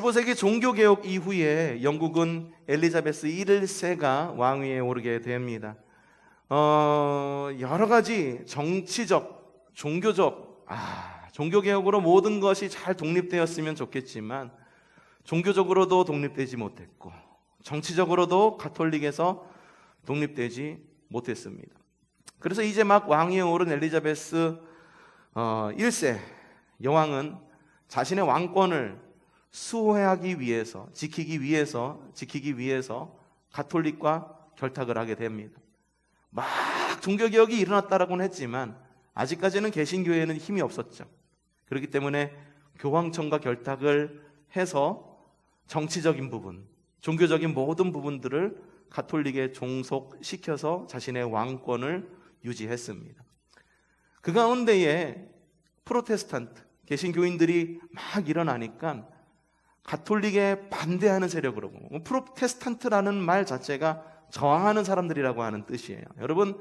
15세기 종교개혁 이후에 영국은 엘리자베스 1세가 왕위에 오르게 됩니다. 여러 가지 정치적, 종교적, 종교개혁으로 모든 것이 잘 독립되었으면 좋겠지만 종교적으로도 독립되지 못했고 정치적으로도 가톨릭에서 독립되지 못했습니다. 그래서 이제 막 왕위에 오른 엘리자베스 1세 여왕은 자신의 왕권을 수호하기 위해서, 지키기 위해서 가톨릭과 결탁을 하게 됩니다. 막 종교개혁이 일어났다라고는 했지만 아직까지는 개신교회에는 힘이 없었죠. 그렇기 때문에 교황청과 결탁을 해서 정치적인 부분, 종교적인 모든 부분들을 가톨릭에 종속시켜서 자신의 왕권을 유지했습니다. 그 가운데에 프로테스탄트, 개신교인들이 막 일어나니까 가톨릭에 반대하는 세력으로, 프로테스탄트라는 말 자체가 저항하는 사람들이라고 하는 뜻이에요. 여러분,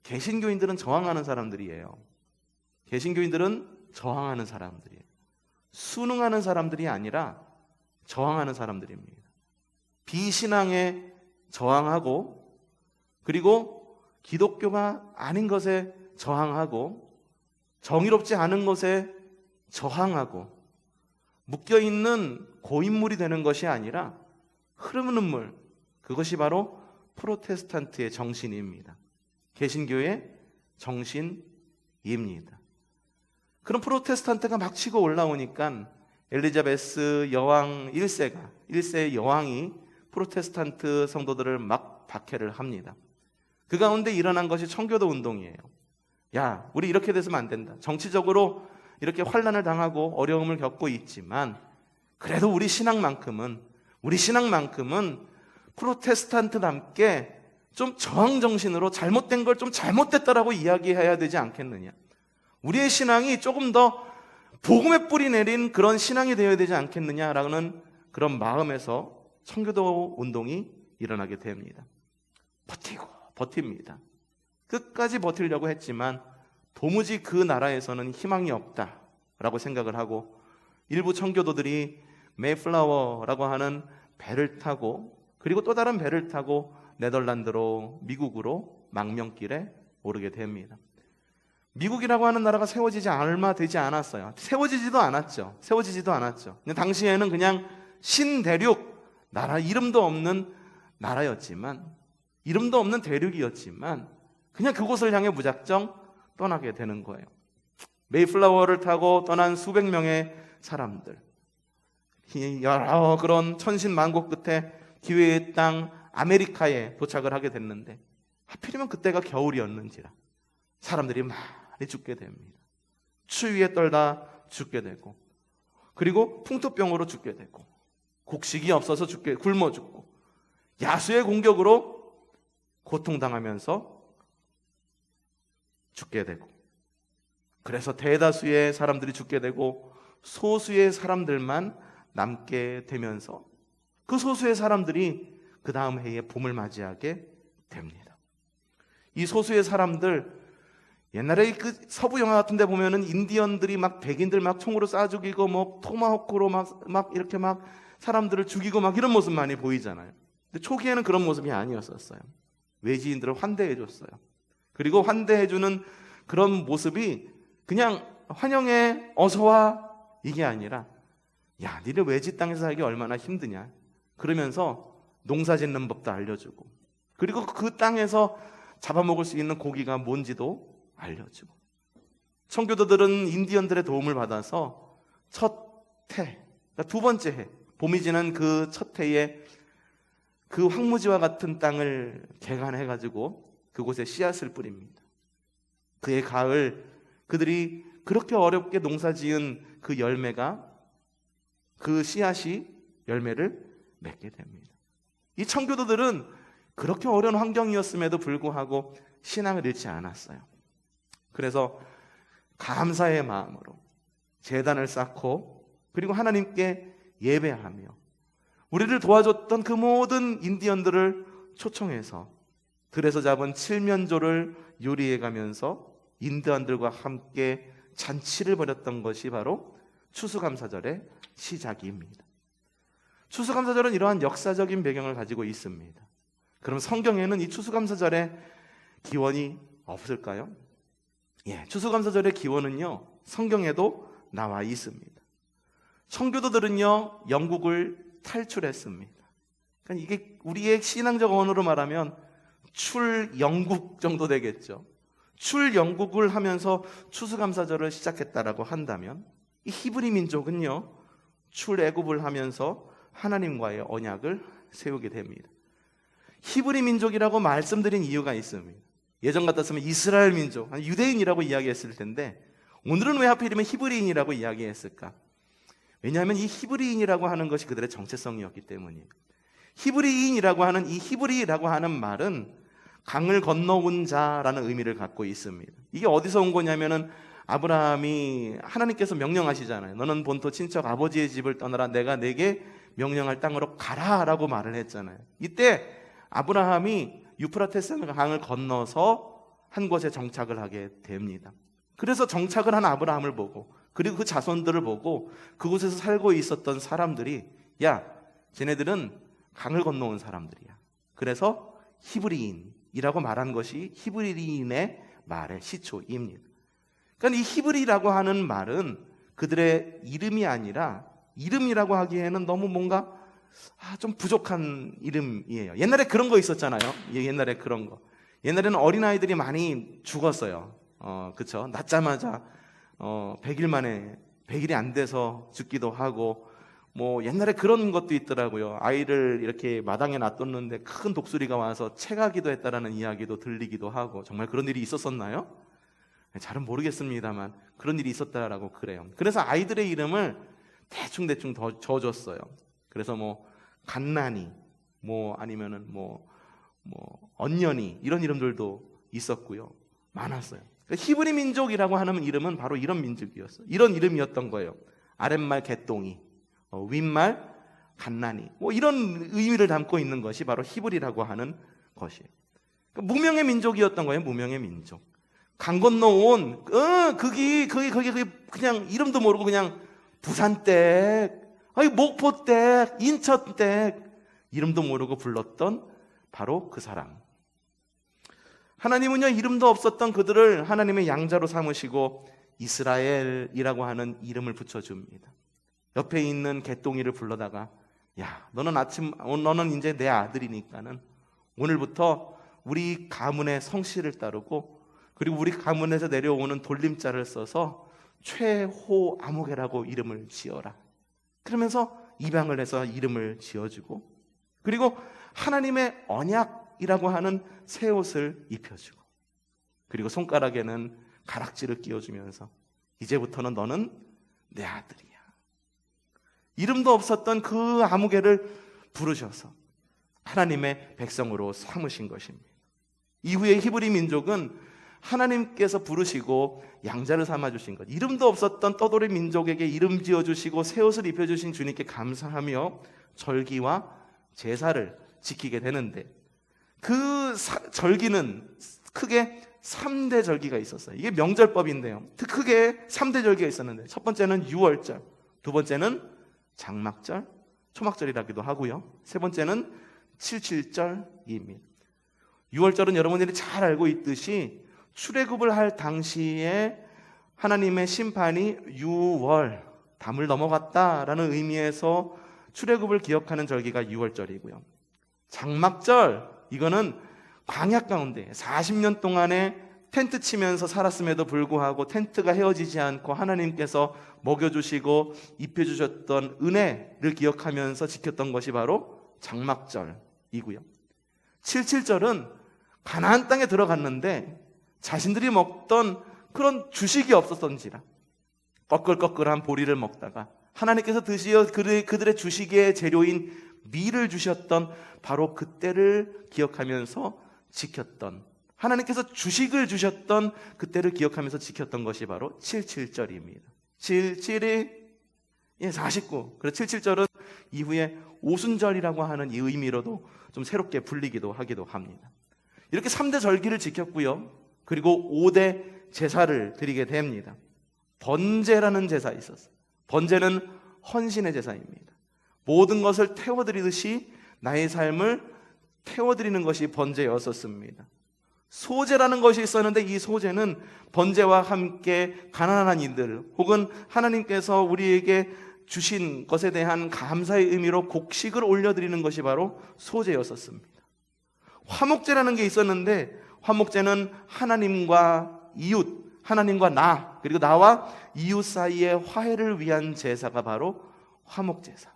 개신교인들은 저항하는 사람들이에요. 개신교인들은 저항하는 사람들이에요. 순응하는 사람들이 아니라 저항하는 사람들입니다. 비신앙에 저항하고, 그리고 기독교가 아닌 것에 저항하고, 정의롭지 않은 것에 저항하고, 묶여있는 고인물이 되는 것이 아니라 흐르는 물, 그것이 바로 프로테스탄트의 정신입니다. 개신교의 정신입니다. 그런 프로테스탄트가 막 치고 올라오니까 엘리자베스 여왕 1세 여왕이 프로테스탄트 성도들을 막 박해를 합니다. 그 가운데 일어난 것이 청교도 운동이에요. 야, 우리 이렇게 돼서는 안 된다. 정치적으로 이렇게 환난을 당하고 어려움을 겪고 있지만 그래도 우리 신앙만큼은 프로테스탄트답게 좀 저항 정신으로 잘못된 걸 좀 잘못됐다라고 이야기해야 되지 않겠느냐. 우리의 신앙이 조금 더 복음의 뿌리 내린 그런 신앙이 되어야 되지 않겠느냐라는 그런 마음에서 청교도 운동이 일어나게 됩니다. 버팁니다. 끝까지 버티려고 했지만 도무지 그 나라에서는 희망이 없다라고 생각을 하고 일부 청교도들이 메이플라워라고 하는 배를 타고, 그리고 또 다른 배를 타고 네덜란드로, 미국으로 망명길에 오르게 됩니다. 미국이라고 하는 나라가 세워지지 얼마 되지 않았어요. 세워지지도 않았죠. 당시에는 그냥 신대륙, 나라 이름도 없는 나라였지만, 이름도 없는 대륙이었지만 그냥 그곳을 향해 무작정 떠나게 되는 거예요. 메이플라워를 타고 떠난 수백 명의 사람들, 여러 그런 천신만고 끝에 기회의 땅 아메리카에 도착을 하게 됐는데 하필이면 그때가 겨울이었는지라 사람들이 많이 죽게 됩니다. 추위에 떨다 죽게 되고, 그리고 풍토병으로 죽게 되고, 곡식이 없어서 굶어 죽고, 야수의 공격으로 고통당하면서 죽게 되고, 그래서 대다수의 사람들이 죽게 되고 소수의 사람들만 남게 되면서 그 소수의 사람들이 그 다음 해에 봄을 맞이하게 됩니다. 이 소수의 사람들, 옛날에 그 서부 영화 같은 데 보면은 인디언들이 막 백인들 막 총으로 쏴 죽이고 뭐 토마호크로 막 이렇게 막 사람들을 죽이고 막 이런 모습 많이 보이잖아요. 근데 초기에는 그런 모습이 아니었었어요. 외지인들을 환대해 줬어요. 그리고 환대해주는 그런 모습이 그냥 환영해, 어서와, 이게 아니라 야, 니네 외지 땅에서 살기 얼마나 힘드냐, 그러면서 농사 짓는 법도 알려주고, 그리고 그 땅에서 잡아먹을 수 있는 고기가 뭔지도 알려주고, 청교도들은 인디언들의 도움을 받아서 첫 해, 그러니까 두 번째 해, 봄이 지난 그 첫 해에 그 황무지와 같은 땅을 개간해가지고 그곳에 씨앗을 뿌립니다. 그해 가을 그들이 그렇게 어렵게 농사 지은 그 열매가, 그 씨앗이 열매를 맺게 됩니다. 이 청교도들은 그렇게 어려운 환경이었음에도 불구하고 신앙을 잃지 않았어요. 그래서 감사의 마음으로 제단을 쌓고, 그리고 하나님께 예배하며 우리를 도와줬던 그 모든 인디언들을 초청해서 들에서 잡은 칠면조를 요리해 가면서 인디언들과 함께 잔치를 벌였던 것이 바로 추수감사절의 시작입니다. 추수감사절은 이러한 역사적인 배경을 가지고 있습니다. 그럼 성경에는 이 추수감사절의 기원이 없을까요? 예, 추수감사절의 기원은요, 성경에도 나와 있습니다. 청교도들은요, 영국을 탈출했습니다. 그러니까 이게 우리의 신앙적 언어로 말하면 출영국 정도 되겠죠. 출영국을 하면서 추수감사절을 시작했다라고 한다면, 이 히브리 민족은요, 출애굽을 하면서 하나님과의 언약을 세우게 됩니다. 히브리 민족이라고 말씀드린 이유가 있습니다. 예전 같았으면 이스라엘 민족, 유대인이라고 이야기했을 텐데, 오늘은 왜 하필이면 히브리인이라고 이야기했을까? 왜냐하면 이 히브리인이라고 하는 것이 그들의 정체성이었기 때문이에요. 히브리인이라고 하는 이 히브리라고 하는 말은 강을 건너온 자라는 의미를 갖고 있습니다. 이게 어디서 온 거냐면은 아브라함이 하나님께서 명령하시잖아요. 너는 본토 친척 아버지의 집을 떠나라. 내가 내게 명령할 땅으로 가라라고 말을 했잖아요. 이때 아브라함이 유프라테스 강을 건너서 한 곳에 정착을 하게 됩니다. 그래서 정착을 한 아브라함을 보고, 그리고 그 자손들을 보고 그곳에서 살고 있었던 사람들이, 야, 쟤네들은 강을 건너온 사람들이야. 그래서 히브리인이라고 말한 것이 히브리인의 말의 시초입니다. 그러니까 이 히브리라고 하는 말은 그들의 이름이 아니라, 이름이라고 하기에는 너무 뭔가 좀 부족한 이름이에요. 옛날에 그런 거 있었잖아요. 옛날에 그런 거. 옛날에는 어린아이들이 많이 죽었어요. 그쵸? 낳자마자 100일 만에 100일이 안 돼서 죽기도 하고, 뭐 옛날에 그런 것도 있더라고요. 아이를 이렇게 마당에 놔뒀는데 큰 독수리가 와서 채가기도 했다라는 이야기도 들리기도 하고, 정말 그런 일이 있었었나요? 잘은 모르겠습니다만 그런 일이 있었다라고 그래요. 그래서 아이들의 이름을 대충 더 지어줬어요. 그래서 뭐 갓난이, 뭐 아니면은 뭐 언년이, 이런 이름들도 있었고요. 많았어요. 그러니까 히브리 민족이라고 하는 이름은 바로 이런 민족이었어요. 이런 이름이었던 거예요. 아랫말 개똥이, 윗말 갓난이, 뭐 이런 의미를 담고 있는 것이 바로 히브리라고 하는 것이에요. 그러니까 무명의 민족이었던 거예요. 무명의 민족. 강 건너온 그게 그냥 이름도 모르고 그냥 부산댁, 목포댁, 인천댁, 이름도 모르고 불렀던 바로 그 사람. 하나님은요, 이름도 없었던 그들을 하나님의 양자로 삼으시고 이스라엘이라고 하는 이름을 붙여줍니다. 옆에 있는 개똥이를 불러다가, 야, 너는 이제 내 아들이니까는 오늘부터 우리 가문의 성씨를 따르고, 그리고 우리 가문에서 내려오는 돌림자를 써서 최호아무개라고 이름을 지어라. 그러면서 입양을 해서 이름을 지어주고, 그리고 하나님의 언약이라고 하는 새 옷을 입혀주고, 그리고 손가락에는 가락지를 끼워주면서 이제부터는 너는 내 아들이야. 이름도 없었던 그 아무개를 부르셔서 하나님의 백성으로 삼으신 것입니다. 이후에 히브리 민족은 하나님께서 부르시고 양자를 삼아주신 것, 이름도 없었던 떠돌이 민족에게 이름 지어주시고 새 옷을 입혀주신 주님께 감사하며 절기와 제사를 지키게 되는데, 그 절기는 크게 3대 절기가 있었어요. 이게 명절법인데요, 크게 3대 절기가 있었는데, 첫 번째는 유월절, 두 번째는 장막절, 초막절이라기도 하고요, 세 번째는 칠칠절입니다. 유월절은 여러분들이 잘 알고 있듯이 출애굽을 할 당시에 하나님의 심판이 6월 담을 넘어갔다라는 의미에서 출애굽을 기억하는 절기가 6월절이고요. 장막절, 이거는 광야 가운데 40년 동안에 텐트 치면서 살았음에도 불구하고 텐트가 헤어지지 않고 하나님께서 먹여주시고 입혀주셨던 은혜를 기억하면서 지켰던 것이 바로 장막절이고요. 칠칠절은 가나안 땅에 들어갔는데 자신들이 먹던 그런 주식이 없었던지라 꺼끌꺼끌한 보리를 먹다가 하나님께서 드시어 그들의 주식의 재료인 밀을 주셨던 바로 그때를 기억하면서 지켰던, 하나님께서 주식을 주셨던 그때를 기억하면서 지켰던 것이 바로 칠칠절입니다. 77이 49. 그래서 칠칠절은 이후에 오순절이라고 하는 이 의미로도 좀 새롭게 불리기도 하기도 합니다. 이렇게 3대 절기를 지켰고요, 그리고 5대 제사를 드리게 됩니다. 번제라는 제사 있었어요. 번제는 헌신의 제사입니다. 모든 것을 태워드리듯이 나의 삶을 태워드리는 것이 번제였었습니다. 소제라는 것이 있었는데 이 소제는 번제와 함께 가난한 이들 혹은 하나님께서 우리에게 주신 것에 대한 감사의 의미로 곡식을 올려드리는 것이 바로 소제였었습니다. 화목제라는 게 있었는데 화목제는 하나님과 이웃, 하나님과 나, 그리고 나와 이웃 사이의 화해를 위한 제사가 바로 화목제사.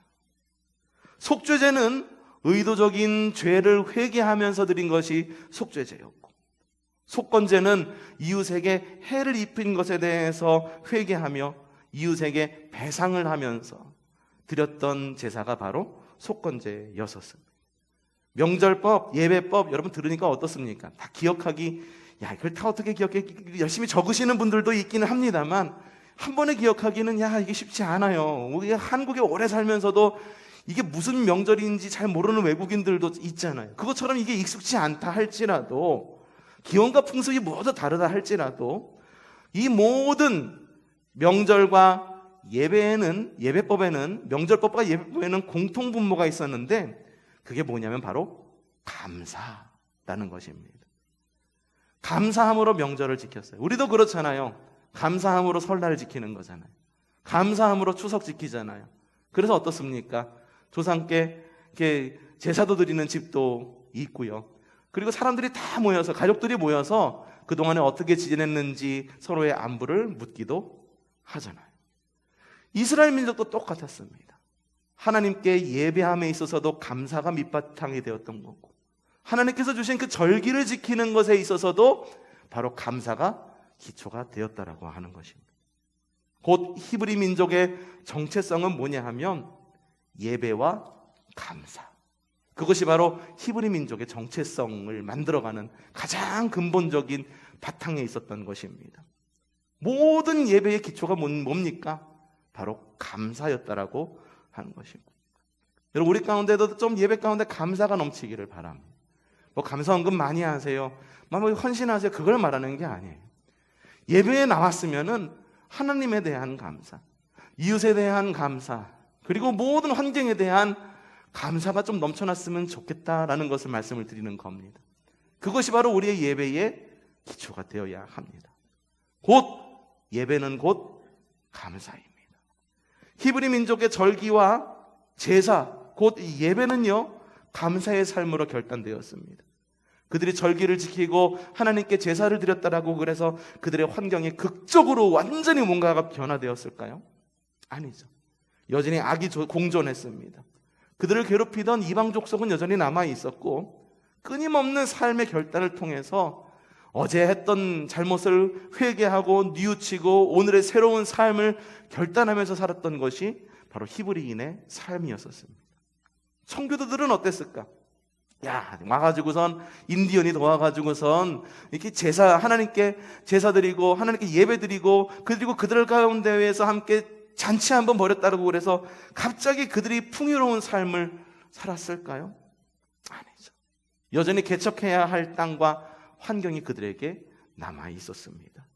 속죄제는 의도적인 죄를 회개하면서 드린 것이 속죄제였고, 속건제는 이웃에게 해를 입힌 것에 대해서 회개하며 이웃에게 배상을 하면서 드렸던 제사가 바로 속건제였었습니다. 명절법, 예배법 여러분 들으니까 어떻습니까? 다 기억하기, 야 이걸 다 어떻게 기억해? 열심히 적으시는 분들도 있기는 합니다만 한 번에 기억하기는 야 이게 쉽지 않아요. 우리 한국에 오래 살면서도 이게 무슨 명절인지 잘 모르는 외국인들도 있잖아요. 그것처럼 이게 익숙지 않다 할지라도, 기원과 풍습이 모두 다르다 할지라도 이 모든 명절과 예배법에는 명절법과 예배법에는 공통 분모가 있었는데 그게 뭐냐면 바로 감사라는 것입니다. 감사함으로 명절을 지켰어요. 우리도 그렇잖아요. 감사함으로 설날을 지키는 거잖아요. 감사함으로 추석 지키잖아요. 그래서 어떻습니까? 조상께 이렇게 제사도 드리는 집도 있고요. 그리고 사람들이 다 모여서, 가족들이 모여서 그동안에 어떻게 지냈는지 서로의 안부를 묻기도 하잖아요. 이스라엘 민족도 똑같았습니다. 하나님께 예배함에 있어서도 감사가 밑바탕이 되었던 거고, 하나님께서 주신 그 절기를 지키는 것에 있어서도 바로 감사가 기초가 되었다라고 하는 것입니다. 곧 히브리 민족의 정체성은 뭐냐 하면 예배와 감사, 그것이 바로 히브리 민족의 정체성을 만들어가는 가장 근본적인 바탕에 있었던 것입니다. 모든 예배의 기초가 뭡니까? 바로 감사였다라고 하는 것입니다. 여러분, 우리 가운데도 좀 예배 가운데 감사가 넘치기를 바랍니다. 뭐 감사헌금 많이 하세요, 뭐 헌신하세요, 그걸 말하는 게 아니에요. 예배에 나왔으면은 하나님에 대한 감사, 이웃에 대한 감사, 그리고 모든 환경에 대한 감사가 좀 넘쳐났으면 좋겠다라는 것을 말씀을 드리는 겁니다. 그것이 바로 우리의 예배의 기초가 되어야 합니다. 곧 예배는 곧 감사입니다. 히브리 민족의 절기와 제사, 곧 예배는요 감사의 삶으로 결단되었습니다. 그들이 절기를 지키고 하나님께 제사를 드렸다라고 그래서 그들의 환경이 극적으로 완전히 뭔가가 변화되었을까요? 아니죠. 여전히 악이 공존했습니다. 그들을 괴롭히던 이방 족속은 여전히 남아 있었고, 끊임없는 삶의 결단을 통해서 어제 했던 잘못을 회개하고 뉘우치고 오늘의 새로운 삶을 결단하면서 살았던 것이 바로 히브리인의 삶이었습니다. 청교도들은 어땠을까? 야, 와가지고선 인디언이 도와가지고선 이렇게 하나님께 제사 드리고 하나님께 예배 드리고, 그리고 그들 가운데에서 함께 잔치 한번 벌였다고 그래서 갑자기 그들이 풍요로운 삶을 살았을까요? 아니죠. 여전히 개척해야 할 땅과 환경이 그들에게 남아 있었습니다.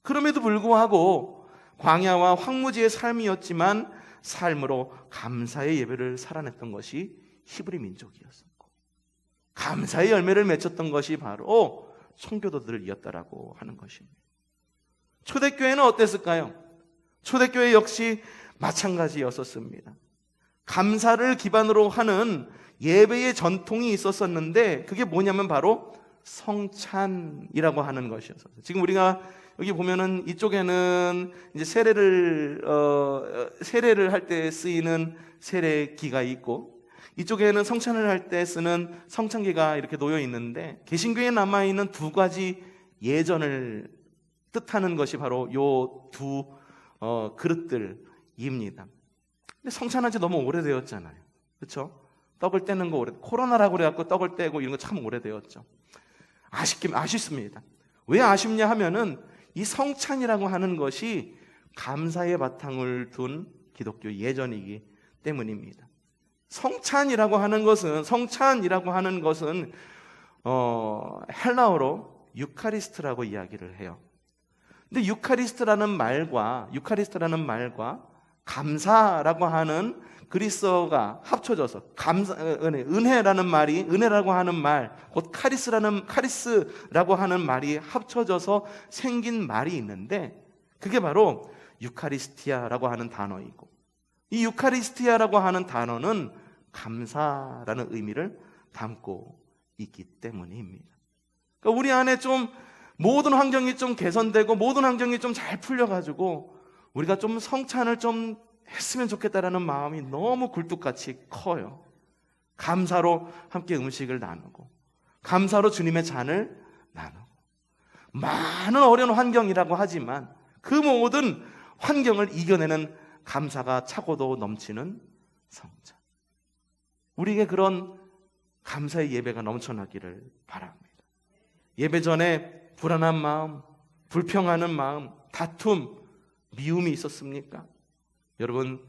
그럼에도 불구하고 광야와 황무지의 삶이었지만 삶으로 감사의 예배를 살아냈던 것이 히브리 민족이었었고, 감사의 열매를 맺혔던 것이 바로 청교도들이었다라고 하는 것입니다. 초대교회는 어땠을까요? 초대교회 역시 마찬가지였었습니다. 감사를 기반으로 하는 예배의 전통이 있었었는데 그게 뭐냐면 바로 성찬이라고 하는 것이었어요. 지금 우리가 여기 보면은 이쪽에는 이제 세례를 할 때 쓰이는 세례기가 있고, 이쪽에는 성찬을 할 때 쓰는 성찬기가 이렇게 놓여 있는데, 개신교에 남아 있는 두 가지 예전을 뜻하는 것이 바로 요 두 그릇들입니다. 근데 성찬한 지 너무 오래되었잖아요. 그렇죠? 떡을 떼는 거 코로나라고 그래갖고 떡을 떼고 이런 거 참 오래되었죠. 아쉽습니다. 왜 아쉽냐 하면은 이 성찬이라고 하는 것이 감사의 바탕을 둔 기독교 예전이기 때문입니다. 성찬이라고 하는 것은 헬라어로 유카리스트라고 이야기를 해요. 근데 유카리스트라는 말과 감사라고 하는 그리스어가 합쳐져서 은혜라는 말이, 은혜라고 하는 말, 곧 카리스라고 하는 말이 합쳐져서 생긴 말이 있는데, 그게 바로 유카리스티아라고 하는 단어이고, 이 유카리스티아라고 하는 단어는 감사라는 의미를 담고 있기 때문입니다. 그러니까 우리 안에 좀 모든 환경이 좀 개선되고 모든 환경이 좀 잘 풀려가지고 우리가 좀 성찬을 좀 했으면 좋겠다라는 마음이 너무 굴뚝같이 커요. 감사로 함께 음식을 나누고, 감사로 주님의 잔을 나누고, 많은 어려운 환경이라고 하지만 그 모든 환경을 이겨내는 감사가 차고도 넘치는 성찬. 우리에게 그런 감사의 예배가 넘쳐나기를 바랍니다. 예배 전에 불안한 마음, 불평하는 마음, 다툼, 미움이 있었습니까? 여러분,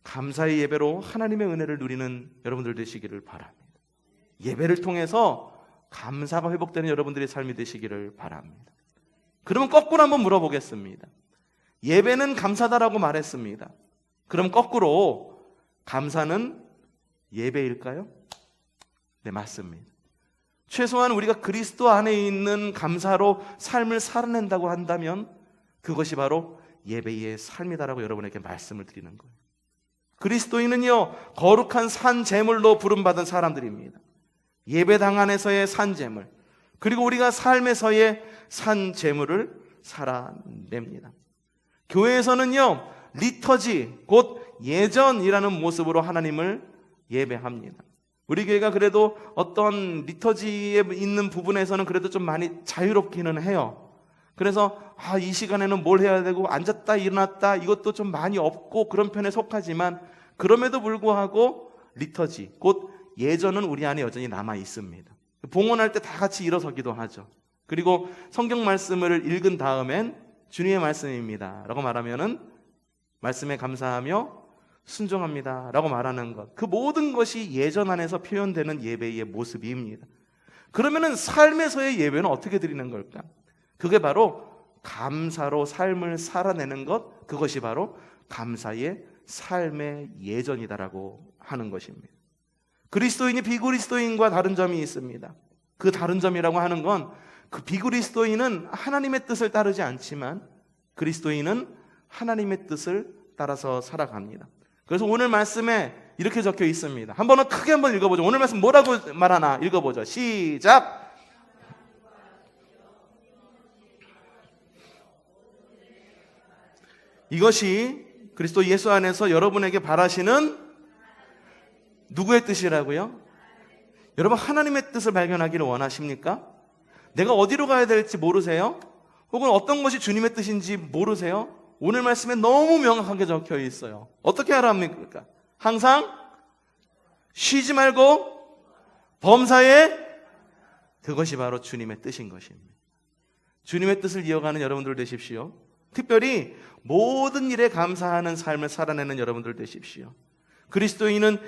감사의 예배로 하나님의 은혜를 누리는 여러분들 되시기를 바랍니다. 예배를 통해서 감사가 회복되는 여러분들의 삶이 되시기를 바랍니다. 그러면 거꾸로 한번 물어보겠습니다. 예배는 감사다라고 말했습니다. 그럼 거꾸로 감사는 예배일까요? 네, 맞습니다. 최소한 우리가 그리스도 안에 있는 감사로 삶을 살아낸다고 한다면 그것이 바로 예배의 삶이다라고 여러분에게 말씀을 드리는 거예요. 그리스도인은요, 거룩한 산 제물로 부름받은 사람들입니다. 예배당 안에서의 산 제물, 그리고 우리가 삶에서의 산 제물을 살아냅니다. 교회에서는요, 리터지, 곧 예전이라는 모습으로 하나님을 예배합니다. 우리 교회가 그래도 어떤 리터지에 있는 부분에서는 그래도 좀 많이 자유롭기는 해요. 그래서 이 시간에는 뭘 해야 되고 앉았다 일어났다 이것도 좀 많이 없고 그런 편에 속하지만, 그럼에도 불구하고 리터지, 곧 예전은 우리 안에 여전히 남아 있습니다. 봉헌할 때 다 같이 일어서기도 하죠. 그리고 성경 말씀을 읽은 다음엔 주님의 말씀입니다 라고 말하면은 말씀에 감사하며 순종합니다 라고 말하는 것, 그 모든 것이 예전 안에서 표현되는 예배의 모습입니다. 그러면은 삶에서의 예배는 어떻게 드리는 걸까? 그게 바로 감사로 삶을 살아내는 것, 그것이 바로 감사의 삶의 예전이다라고 하는 것입니다. 그리스도인이 비그리스도인과 다른 점이 있습니다. 그 다른 점이라고 하는 건, 그 비그리스도인은 하나님의 뜻을 따르지 않지만 그리스도인은 하나님의 뜻을 따라서 살아갑니다. 그래서 오늘 말씀에 이렇게 적혀 있습니다. 한번 크게 한번 읽어보죠. 오늘 말씀 뭐라고 말하나 읽어보죠. 시작! 이것이 그리스도 예수 안에서 여러분에게 바라시는 누구의 뜻이라고요? 여러분, 하나님의 뜻을 발견하기를 원하십니까? 내가 어디로 가야 될지 모르세요? 혹은 어떤 것이 주님의 뜻인지 모르세요? 오늘 말씀에 너무 명확하게 적혀 있어요. 어떻게 알아합니까? 항상 쉬지 말고 범사에, 그것이 바로 주님의 뜻인 것입니다. 주님의 뜻을 이어가는 여러분들 되십시오. 특별히 모든 일에 감사하는 삶을 살아내는 여러분들 되십시오. 그리스도인은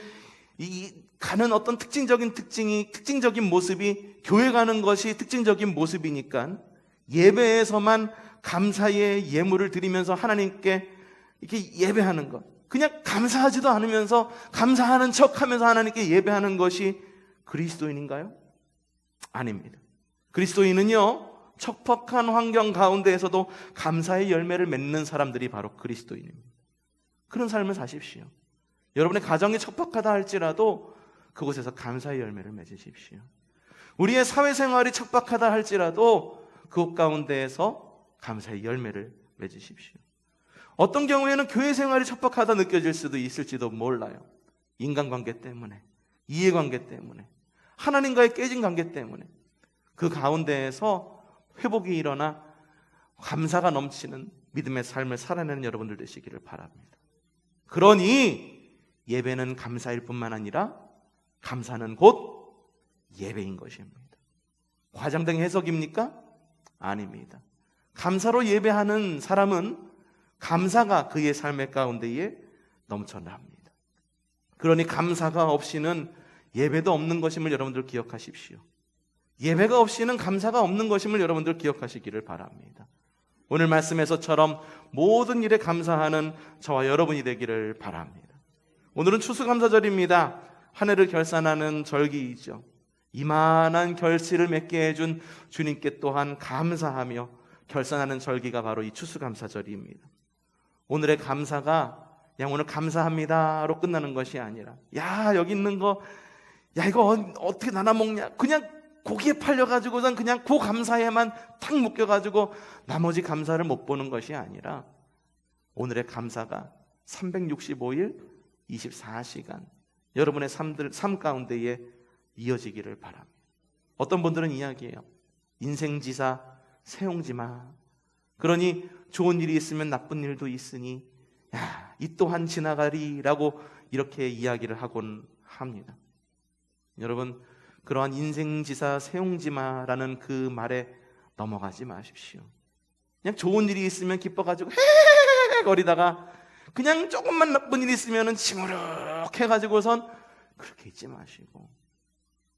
가는 어떤 특징적인 모습이, 교회 가는 것이 특징적인 모습이니까 예배에서만 감사의 예물을 드리면서 하나님께 이렇게 예배하는 것, 그냥 감사하지도 않으면서 감사하는 척하면서 하나님께 예배하는 것이 그리스도인인가요? 아닙니다. 그리스도인은요, 척박한 환경 가운데에서도 감사의 열매를 맺는 사람들이 바로 그리스도인입니다. 그런 삶을 사십시오. 여러분의 가정이 척박하다 할지라도 그곳에서 감사의 열매를 맺으십시오. 우리의 사회생활이 척박하다 할지라도 그곳 가운데에서 감사의 열매를 맺으십시오. 어떤 경우에는 교회 생활이 척박하다 느껴질 수도 있을지도 몰라요. 인간관계 때문에, 이해관계 때문에, 하나님과의 깨진 관계 때문에 그 가운데에서 회복이 일어나 감사가 넘치는 믿음의 삶을 살아내는 여러분들 되시기를 바랍니다. 그러니 예배는 감사일 뿐만 아니라 감사는 곧 예배인 것입니다. 과장된 해석입니까? 아닙니다. 감사로 예배하는 사람은 감사가 그의 삶의 가운데에 넘쳐납니다. 그러니 감사가 없이는 예배도 없는 것임을 여러분들 기억하십시오. 예배가 없이는 감사가 없는 것임을 여러분들 기억하시기를 바랍니다. 오늘 말씀에서처럼 모든 일에 감사하는 저와 여러분이 되기를 바랍니다. 오늘은 추수감사절입니다. 한 해를 결산하는 절기이죠. 이만한 결실을 맺게 해준 주님께 또한 감사하며 결산하는 절기가 바로 이 추수감사절입니다. 오늘의 감사가 그냥 오늘 감사합니다로 끝나는 것이 아니라, 야 여기 있는 거, 야 이거 어떻게 나눠 먹냐, 그냥 고기에 팔려가지고선 그냥 그 감사에만 탁 묶여가지고 나머지 감사를 못 보는 것이 아니라, 오늘의 감사가 365일 24시간 여러분의 삶 가운데에 이어지기를 바랍니다. 어떤 분들은 이야기해요. 인생지사 세웅지 마. 그러니 좋은 일이 있으면 나쁜 일도 있으니 야, 이 또한 지나가리라고 이렇게 이야기를 하곤 합니다. 여러분, 그러한 인생지사 세웅지마라는 그 말에 넘어가지 마십시오. 그냥 좋은 일이 있으면 기뻐가지고 헤헤헤거리다가 그냥 조금만 나쁜 일이 있으면 지무룩해가지고선 그렇게 있지 마시고,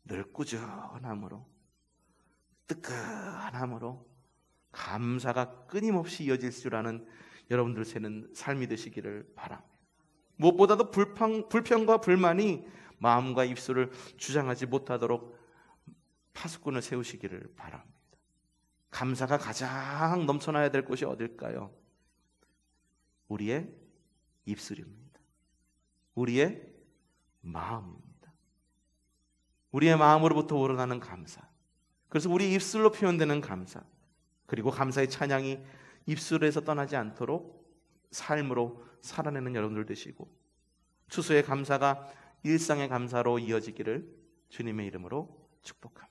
늘 꾸준함으로 뜨끈함으로 감사가 끊임없이 이어질 줄 아는 여러분들 사는 삶이 되시기를 바랍니다. 무엇보다도 불평과 불만이 마음과 입술을 주장하지 못하도록 파수꾼을 세우시기를 바랍니다. 감사가 가장 넘쳐나야 될 곳이 어딜까요? 우리의 입술입니다. 우리의 마음입니다. 우리의 마음으로부터 우러나는 감사, 그래서 우리 입술로 표현되는 감사, 그리고 감사의 찬양이 입술에서 떠나지 않도록 삶으로 살아내는 여러분들 되시고, 추수의 감사가 일상의 감사로 이어지기를 주님의 이름으로 축복합니다.